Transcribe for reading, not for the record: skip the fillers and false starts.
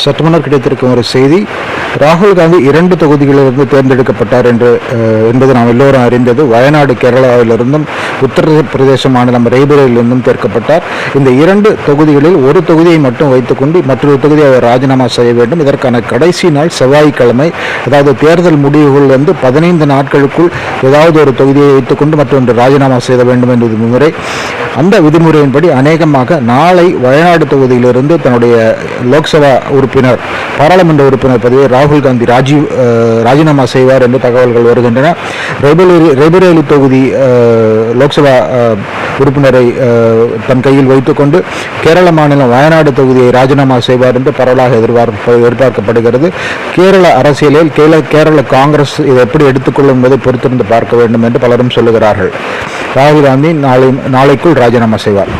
சற்று முன்னர் கிடைத்திருக்கும் ஒரு செய்தி, ராகுல் காந்தி 2 தொகுதிகளிலிருந்து தேர்ந்தெடுக்கப்பட்டார் என்பது நாம் எல்லோரும் அறிந்தது. வயநாடு கேரளாவிலிருந்தும் உத்தரப்பிரதேச மாநிலம் ரேபரேலிருந்தும் தேர்க்கப்பட்டார். இந்த 2 தொகுதிகளில் ஒரு தொகுதியை மட்டும் வைத்துக்கொண்டு மற்றொரு தொகுதியை அவர் ராஜினாமா செய்ய வேண்டும். இதற்கான கடைசி நாள் செவ்வாய்க்கிழமை. அதாவது தேர்தல் முடிவுகள் 15 நாட்களுக்குள் ஏதாவது ஒரு தொகுதியை வைத்துக்கொண்டு மற்றொன்று ராஜினாமா செய்ய வேண்டும் என்ற விதிமுறை. அந்த விதிமுறையின்படி அநேகமாக நாளை வயநாடு தொகுதியிலிருந்து தன்னுடைய லோக்சபா உறுப்பினர், பாராளுமன்ற உறுப்பினர் பதவியை ராகுல் காந்தி ராஜினாமா செய்வார் என்று தகவல்கள் வருகின்றன. ரேபரேலி தொகுதி லோக்சபா உறுப்பினரை தன் கையில் வைத்துக்கொண்டு கேரள மாநிலம் வயநாடு தொகுதியை ராஜினாமா செய்வார் என்று பரவலாக எதிர்பார்க்கப்படுகிறது. கேரள அரசியலில் கேரள காங்கிரஸ் இதை எப்படி எடுத்துக்கொள்ளும் என்பதை பொறுத்திருந்து பார்க்க வேண்டும் என்று பலரும் சொல்லுகிறார்கள். ராகுல் காந்தி நாளைக்குள் ராஜினாமா செய்வார்.